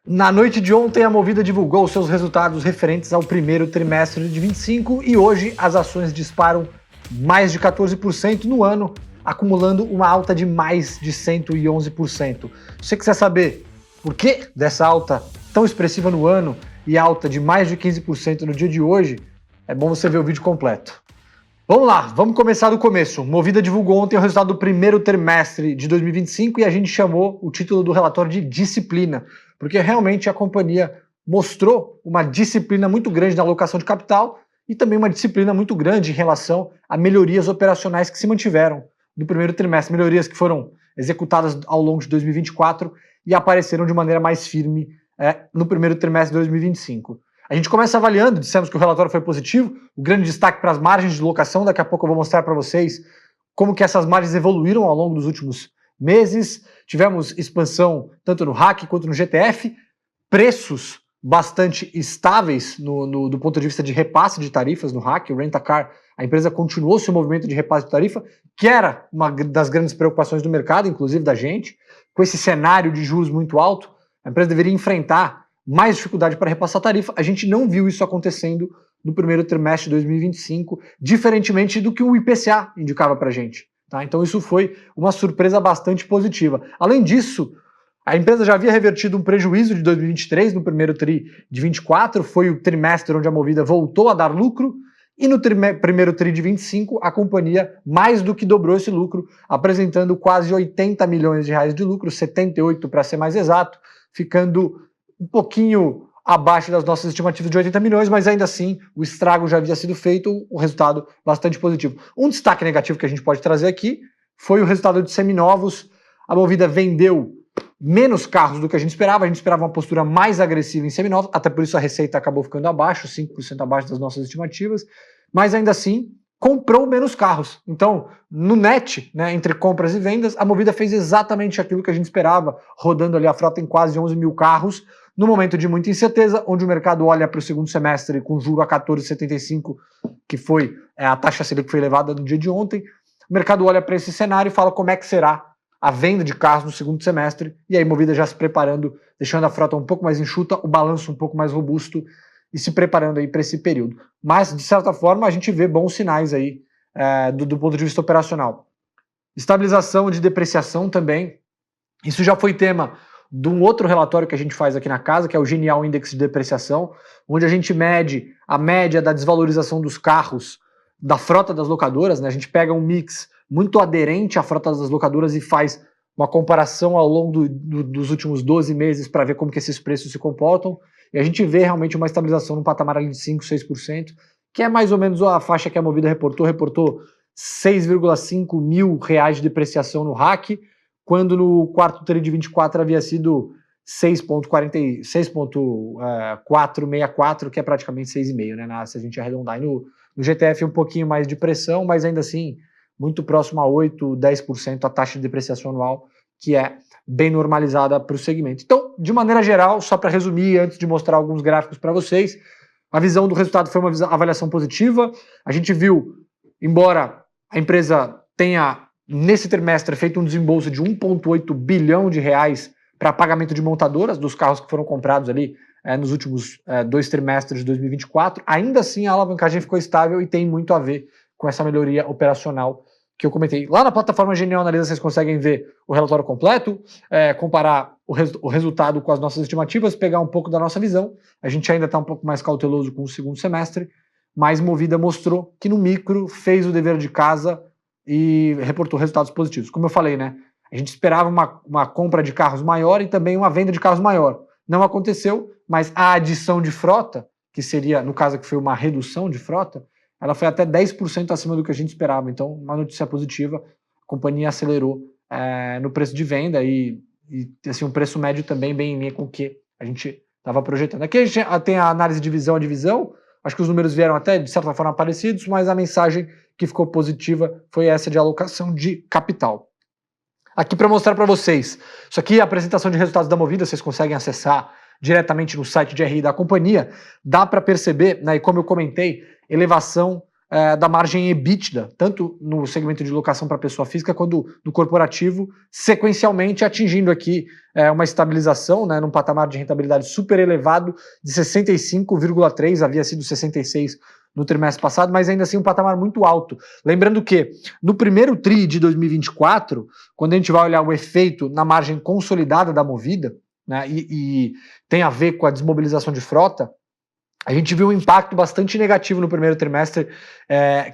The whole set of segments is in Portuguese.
Na noite de ontem, a Movida divulgou seus resultados referentes ao primeiro trimestre de 25 e hoje as ações disparam mais de 14% no ano, acumulando uma alta de mais de 111%. Se você quiser saber por que dessa alta tão expressiva no ano e alta de mais de 15% no dia de hoje, é bom você ver o vídeo completo. Vamos lá, vamos começar do começo. Movida divulgou ontem o resultado do primeiro trimestre de 2025 e a gente chamou o título do relatório de disciplina, porque realmente a companhia mostrou uma disciplina muito grande na alocação de capital e também uma disciplina muito grande em relação a melhorias operacionais que se mantiveram no primeiro trimestre, melhorias que foram executadas ao longo de 2024 e apareceram de maneira mais firme no primeiro trimestre de 2025. A gente começa avaliando, dissemos que o relatório foi positivo, o grande destaque para as margens de locação, daqui a pouco eu vou mostrar para vocês como que essas margens evoluíram ao longo dos últimos meses, tivemos expansão tanto no RAC quanto no GTF, preços bastante estáveis do ponto de vista de repasse de tarifas no RAC, o Rent-A-Car, a empresa continuou seu movimento de repasse de tarifa, que era uma das grandes preocupações do mercado, inclusive da gente, com esse cenário de juros muito alto, a empresa deveria enfrentar mais dificuldade para repassar a tarifa. A gente não viu isso acontecendo no primeiro trimestre de 2025, diferentemente do que o IPCA indicava para a gente. Tá? Então isso foi uma surpresa bastante positiva. Além disso, a empresa já havia revertido um prejuízo de 2023 no primeiro tri de 24, foi o trimestre onde a Movida voltou a dar lucro, e no primeiro tri de 25 a companhia mais do que dobrou esse lucro, apresentando quase 80 milhões de reais de lucro, 78 para ser mais exato, ficando um pouquinho abaixo das nossas estimativas de 80 milhões, mas ainda assim o estrago já havia sido feito, o resultado bastante positivo. Um destaque negativo que a gente pode trazer aqui foi o resultado de seminovos. A Movida vendeu menos carros do que a gente esperava uma postura mais agressiva em seminovos, até por isso a receita acabou ficando abaixo, 5% abaixo das nossas estimativas, mas ainda assim comprou menos carros. Então, no net, né, entre compras e vendas, a Movida fez exatamente aquilo que a gente esperava, rodando ali a frota em quase 11 mil carros, no momento de muita incerteza, onde o mercado olha para o segundo semestre com juro a 14,75, que foi a taxa Selic que foi elevada no dia de ontem, o mercado olha para esse cenário e fala como é que será a venda de carros no segundo semestre, e aí Movida já se preparando, deixando a frota um pouco mais enxuta, o balanço um pouco mais robusto, e se preparando aí para esse período. Mas, de certa forma, a gente vê bons sinais aí do ponto de vista operacional. Estabilização de depreciação também, isso já foi tema de um outro relatório que a gente faz aqui na casa, que é o Genial Index de Depreciação, onde a gente mede a média da desvalorização dos carros da frota das locadoras, né? A gente pega um mix muito aderente à frota das locadoras e faz uma comparação ao longo dos últimos 12 meses para ver como que esses preços se comportam, e a gente vê realmente uma estabilização no patamar ali de 5%, 6%, que é mais ou menos a faixa que a Movida reportou 6,5 mil reais de depreciação no RAC, quando no quarto tri de 24 havia sido 6,464, que é praticamente 6,5, né, se a gente arredondar. E no GTF um pouquinho mais de pressão, mas ainda assim muito próximo a 8%, 10% a taxa de depreciação anual, que é bem normalizada para o segmento. Então, de maneira geral, só para resumir, antes de mostrar alguns gráficos para vocês, a visão do resultado foi uma avaliação positiva. A gente viu, embora a empresa tenha, nesse trimestre, feito um desembolso de 1,8 bilhão de reais para pagamento de montadoras dos carros que foram comprados ali nos últimos 2 trimestres de 2024, ainda assim a alavancagem ficou estável e tem muito a ver com essa melhoria operacional que eu comentei. Lá na plataforma Genial Analisa vocês conseguem ver o relatório completo, comparar o resultado com as nossas estimativas, pegar um pouco da nossa visão. A gente ainda está um pouco mais cauteloso com o segundo semestre, mas Movida mostrou que no micro fez o dever de casa e reportou resultados positivos. Como eu falei, né? A gente esperava uma compra de carros maior e também uma venda de carros maior. Não aconteceu, mas a adição de frota, que seria, no caso que foi uma redução de frota, ela foi até 10% acima do que a gente esperava. Então, uma notícia positiva, a companhia acelerou no preço de venda e assim, um preço médio também bem em linha com o que a gente estava projetando. Aqui a gente tem a análise divisão a divisão, acho que os números vieram até de certa forma parecidos, mas a mensagem que ficou positiva foi essa de alocação de capital. Aqui para mostrar para vocês, isso aqui é a apresentação de resultados da Movida, vocês conseguem acessar diretamente no site de RI da companhia, dá para perceber, né, e como eu comentei, elevação da margem EBITDA, tanto no segmento de locação para pessoa física quanto no corporativo, sequencialmente atingindo aqui uma estabilização, né, num patamar de rentabilidade super elevado de 65,3, havia sido 66 no trimestre passado, mas ainda assim um patamar muito alto. Lembrando que no primeiro TRI de 2024, quando a gente vai olhar o efeito na margem consolidada da Movida, né, e tem a ver com a desmobilização de frota, a gente viu um impacto bastante negativo no primeiro trimestre,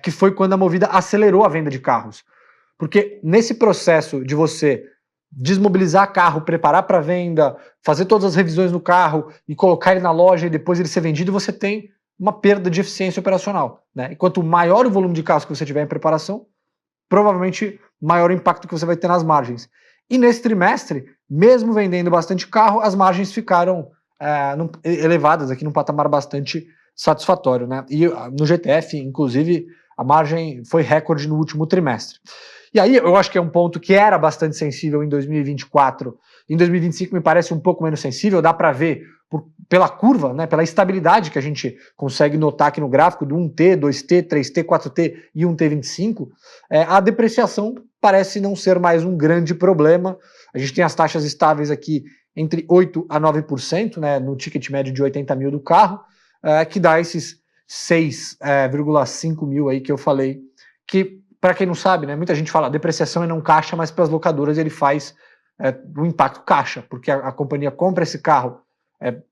que foi quando a Movida acelerou a venda de carros. Porque nesse processo de você desmobilizar carro, preparar para venda, fazer todas as revisões no carro e colocar ele na loja e depois ele ser vendido, você tem uma perda de eficiência operacional, né? E quanto maior o volume de carros que você tiver em preparação, provavelmente maior o impacto que você vai ter nas margens. E nesse trimestre, mesmo vendendo bastante carro, as margens ficaram elevadas aqui num patamar bastante satisfatório, né? E no GTF, inclusive, a margem foi recorde no último trimestre. E aí eu acho que é um ponto que era bastante sensível em 2024, em 2025 me parece um pouco menos sensível, dá para ver pela curva, né, pela estabilidade que a gente consegue notar aqui no gráfico do 1T, 2T, 3T, 4T e 1T25, a depreciação parece não ser mais um grande problema. A gente tem as taxas estáveis aqui entre 8% a 9%, né, no ticket médio de 80 mil do carro, que dá esses 6,5 mil aí que eu falei, que, para quem não sabe, né, muita gente fala depreciação é não caixa, mas para as locadoras ele faz um impacto caixa, porque a companhia compra esse carro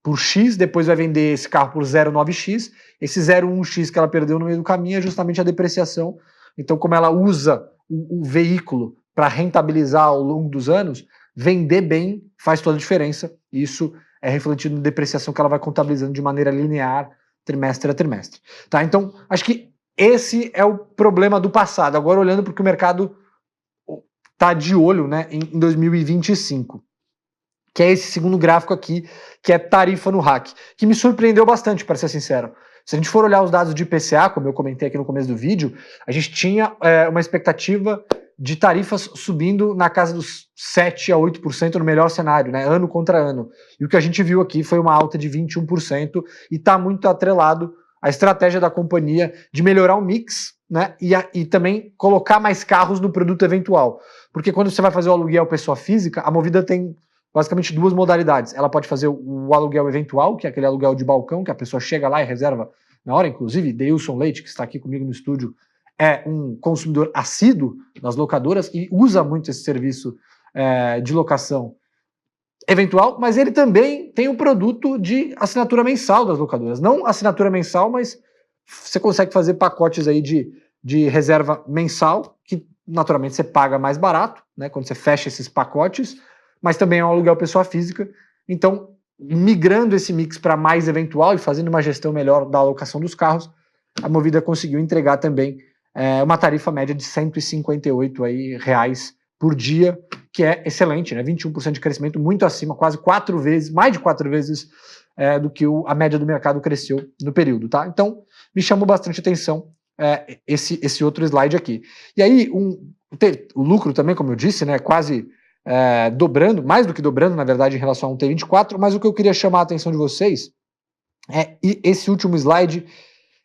por X, depois vai vender esse carro por 0,9X, esse 0,1X que ela perdeu no meio do caminho é justamente a depreciação. Então, como ela usa o veículo para rentabilizar ao longo dos anos, vender bem faz toda a diferença, e isso é refletido na depreciação que ela vai contabilizando de maneira linear, trimestre a trimestre. Tá? Então, acho que esse é o problema do passado. Agora, olhando para o que o mercado está de olho, né, em 2025, que é esse segundo gráfico aqui, que é tarifa no RAC, que me surpreendeu bastante, para ser sincero. Se a gente for olhar os dados de IPCA, como eu comentei aqui no começo do vídeo, a gente tinha uma expectativa de tarifas subindo na casa dos 7% a 8% no melhor cenário, né, ano contra ano. E o que a gente viu aqui foi uma alta de 21% e está muito atrelado à estratégia da companhia de melhorar o mix, né, e também colocar mais carros no produto eventual. Porque quando você vai fazer o aluguel pessoa física, a Movida tem basicamente duas modalidades. Ela pode fazer o aluguel eventual, que é aquele aluguel de balcão, que a pessoa chega lá e reserva na hora. Inclusive, Deilson Leite, que está aqui comigo no estúdio, é um consumidor assíduo das locadoras e usa muito esse serviço de locação eventual, mas ele também tem um produto de assinatura mensal das locadoras. Não assinatura mensal, mas você consegue fazer pacotes aí de reserva mensal, que naturalmente você paga mais barato, né, quando você fecha esses pacotes, mas também é um aluguel pessoa física. Então, migrando esse mix para mais eventual e fazendo uma gestão melhor da alocação dos carros, a Movida conseguiu entregar também uma tarifa média de R$158 por dia, que é excelente, né? 21% de crescimento, muito acima, quase 4 vezes, mais de 4 vezes do que a média do mercado cresceu no período, tá? Então, me chamou bastante atenção esse outro slide aqui. E aí, o lucro também, como eu disse, né, quase dobrando, mais do que dobrando, na verdade, em relação a um T24, mas o que eu queria chamar a atenção de vocês é esse último slide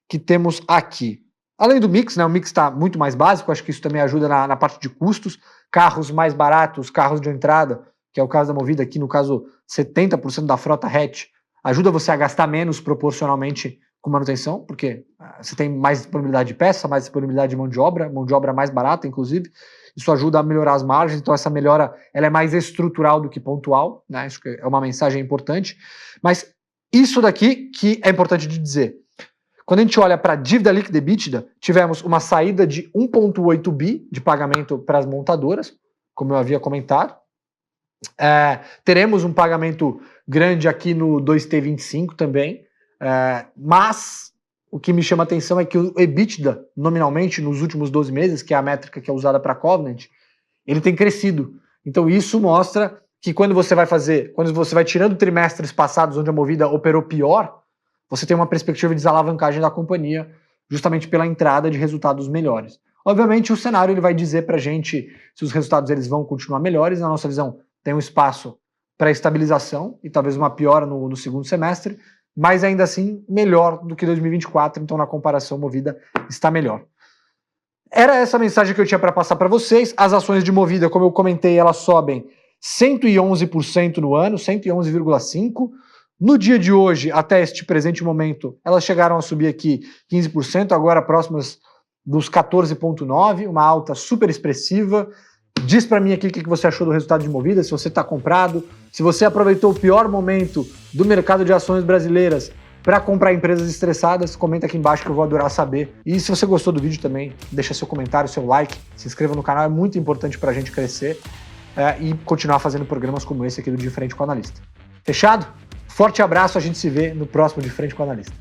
que temos aqui. Além do mix, né, o mix está muito mais básico, acho que isso também ajuda na parte de custos, carros mais baratos, carros de entrada, que é o caso da Movida aqui, no caso 70% da frota hatch, ajuda você a gastar menos proporcionalmente com manutenção, porque você tem mais disponibilidade de peça, mais disponibilidade de mão de obra mais barata, inclusive, isso ajuda a melhorar as margens, então essa melhora ela é mais estrutural do que pontual, né? Acho que é uma mensagem importante, mas isso daqui que é importante de dizer. Quando a gente olha para a dívida líquida EBITDA, tivemos uma saída de 1,8 bi de pagamento para as montadoras, como eu havia comentado. Teremos um pagamento grande aqui no 2T25 também, mas o que me chama a atenção é que o EBITDA, nominalmente, nos últimos 12 meses, que é a métrica que é usada para a Covenant, ele tem crescido. Então isso mostra que quando você vai tirando trimestres passados onde a Movida operou pior, você tem uma perspectiva de desalavancagem da companhia justamente pela entrada de resultados melhores. Obviamente o cenário ele vai dizer para a gente se os resultados eles vão continuar melhores. Na nossa visão tem um espaço para estabilização e talvez uma piora no segundo semestre, mas ainda assim melhor do que 2024, então na comparação Movida está melhor. Era essa a mensagem que eu tinha para passar para vocês. As ações de Movida, como eu comentei, elas sobem 111% no ano, 111,5%. No dia de hoje, até este presente momento, elas chegaram a subir aqui 15%, agora próximas dos 14,9%, uma alta super expressiva. Diz para mim aqui o que você achou do resultado de Movida, se você está comprado, se você aproveitou o pior momento do mercado de ações brasileiras para comprar empresas estressadas, comenta aqui embaixo que eu vou adorar saber. E se você gostou do vídeo também, deixa seu comentário, seu like, se inscreva no canal, é muito importante para a gente crescer e continuar fazendo programas como esse aqui do De Frente com o Analista. Fechado? Forte abraço, a gente se vê no próximo De Frente com o Analista.